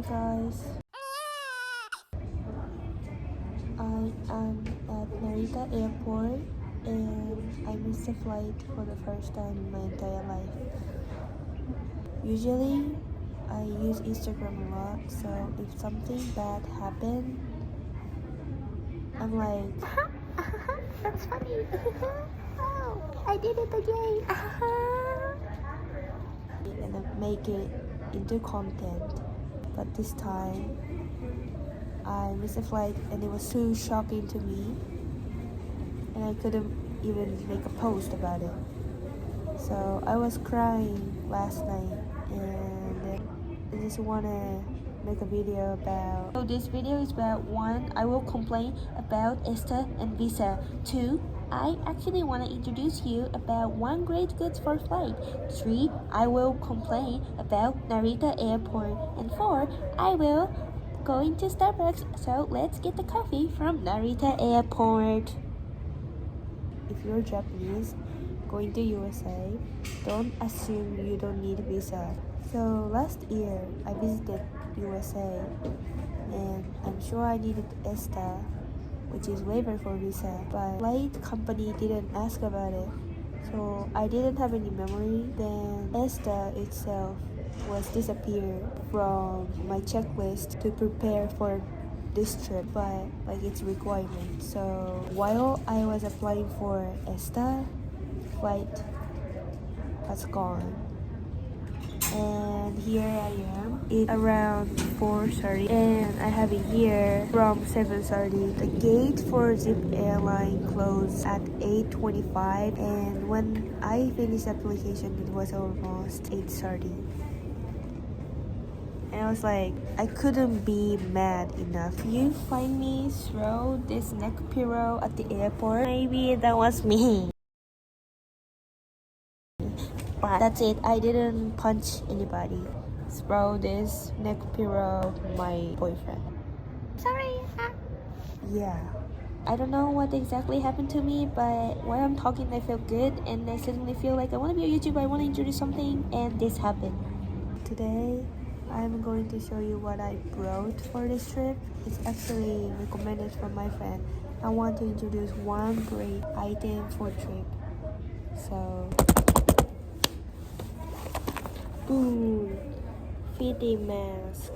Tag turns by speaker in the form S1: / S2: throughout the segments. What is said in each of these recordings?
S1: guys. I am at Narita Airport and I missed a flight for the first time in my entire life. Usually, I use Instagram a lot, so if something bad happened, I'm like, that's funny. Oh, I did it again. And I make it into content. But this time, I missed a flight and it was so shocking to me. And I couldn't even make a post about it. So I was crying last night and I just wanna make a video about. So this video is about 1. I will complain about ESTA and visa. 2. I actually want to introduce you about 1 great goods for flight. 3. I will complain about Narita Airport. And 4. I will go into Starbucks. So let's get the coffee from Narita Airport. If you're Japanese going to USA, don't assume you don't need a visa. So last year I visited USA and I'm sure I needed ESTA, which is waiver for visa, but flight company didn't ask about it, so I didn't have any memory. Then ESTA itself was disappeared from my checklist to prepare for this trip, but like it's requirement. So while I was applying for ESTA, flight was gone. And here I am. It's around 4:30 and I have it here from 7:30. The gate for Zip airline closed at 8:25 and when I finished application it was almost 8:30. And I was like, I couldn't be mad enough. You find me throw this neck pillow at the airport? Maybe that was me. But that's it. I didn't punch anybody. Throw this neck pillow my boyfriend. Sorry. Yeah. I don't know what exactly happened to me, but while I'm talking I feel good and I suddenly feel like I want to be a YouTuber, I want to introduce something, and this happened. Today I'm going to show you what I brought for this trip. It's actually recommended from my friend. I want to introduce 1 great item for trip. So boom, fitty mask.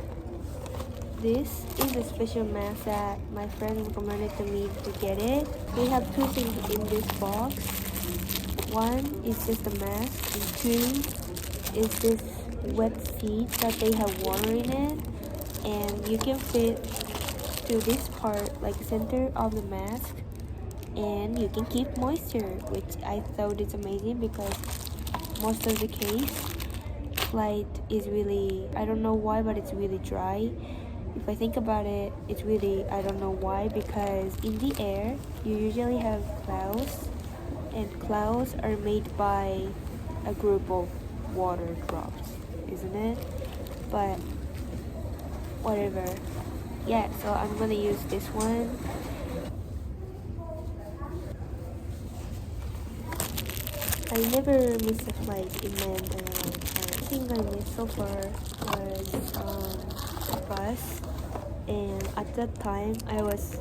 S1: This is a special mask that my friend recommended to me to get it. We have 2 things in this box. 1 is just a mask and 2 is this wet seat that they have water in it, and you can fit to this part, like center of the mask, and you can keep moisture, which I thought is amazing because most of the case flight is really, I don't know why, but it's really dry. If I think about it, it's really, I don't know why, because in the air you usually have clouds, and clouds are made by a group of water drops, isn't it? But whatever. Yeah, so I'm gonna use this one. I never miss a flight in my entire life. I think I missed so far was a bus, and at that time I was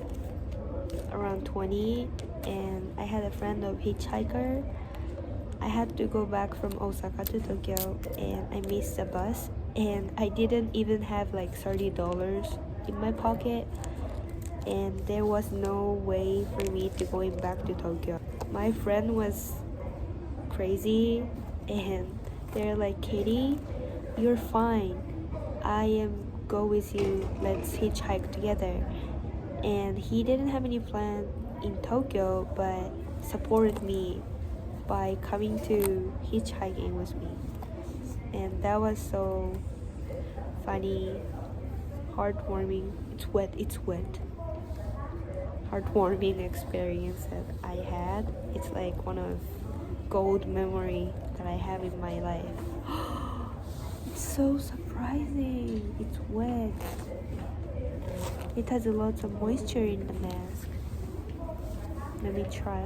S1: around 20 and I had a friend of hitchhiker. I had to go back from Osaka to Tokyo and I missed the bus and I didn't even have like $30 in my pocket, and there was no way for me to going back to Tokyo. My friend was crazy and they're like, Katie, you're fine, I am go with you, let's hitchhike together. And he didn't have any plan in Tokyo but supported me by coming to hitchhiking with me, and that was so funny, heartwarming. It's wet heartwarming experience that I had. It's like one of gold memory that I have in my life. It's so surprising. It's wet. It has a lot of moisture in the mask. Let me try.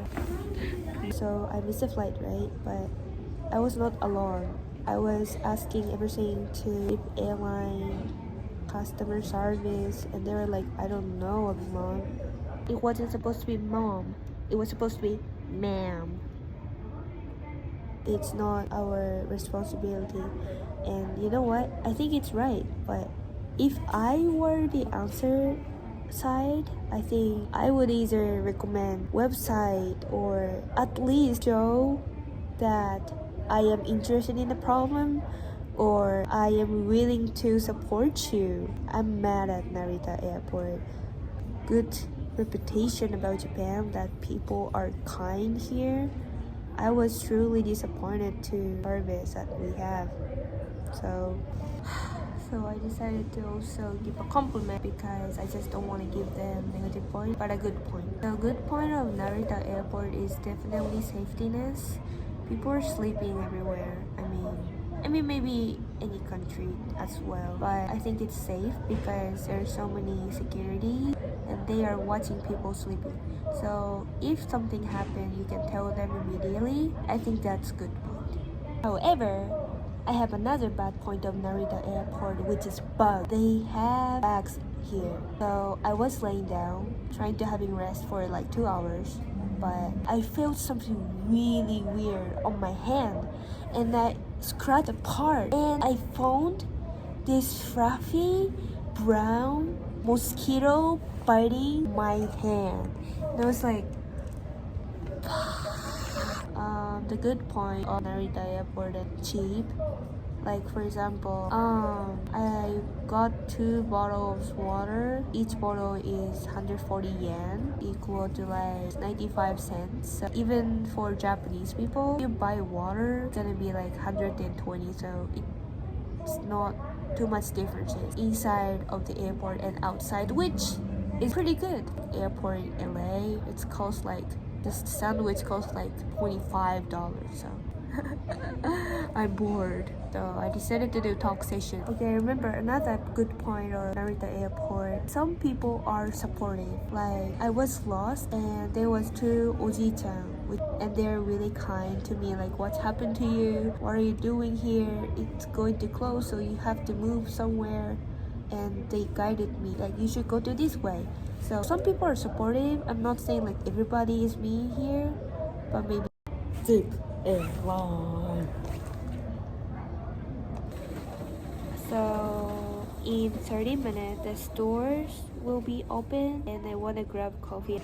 S1: So I missed the flight, right? But I was not alone. I was asking everything to the airline customer service, and they were like, I don't know, mom. It wasn't supposed to be mom. It was supposed to be ma'am. It's not our responsibility. And you know what? I think it's right. But if I were the answer side, I think I would either recommend website or at least show that I am interested in the problem or I am willing to support you. I'm mad at Narita Airport. Good reputation about Japan that people are kind here. I was truly disappointed to service that we have. So I decided to also give a compliment because I just don't want to give them negative point, but a good point. The good point of Narita Airport is definitely safetyness. People are sleeping everywhere. I mean maybe any country as well, but I think it's safe because there's so many security and they are watching people sleeping. So if something happens, you can tell them immediately. I think that's good point. However, I have another bad point of Narita Airport, which is bugs. They have bags here. So I was laying down, trying to having rest for like 2 hours, but I felt something really weird on my hand, and I scratched a part, and I found this fluffy brown mosquito biting my hand. And I was like, the good point of Narita Airport is cheap. Like for example, I got 2 bottles of water. Each bottle is 140 yen, equal to like 95 cents. So even for Japanese people, if you buy water, it's gonna be like 120. So it's not too much differences inside of the airport and outside, which is pretty good. Airport in LA, it's cost like this sandwich costs like $25. So I'm bored, so I decided to do talk session. Okay, remember another good point of Narita Airport. Some people are supportive. Like I was lost and there was 2 oji-chan and they're really kind to me. Like, what's happened to you? What are you doing here? It's going to close, so you have to move somewhere. And they guided me like you should go to this way. So some people are supportive. I'm not saying like everybody is me here, but maybe zip airline. So in 30 minutes the stores will be open and I want to grab coffee.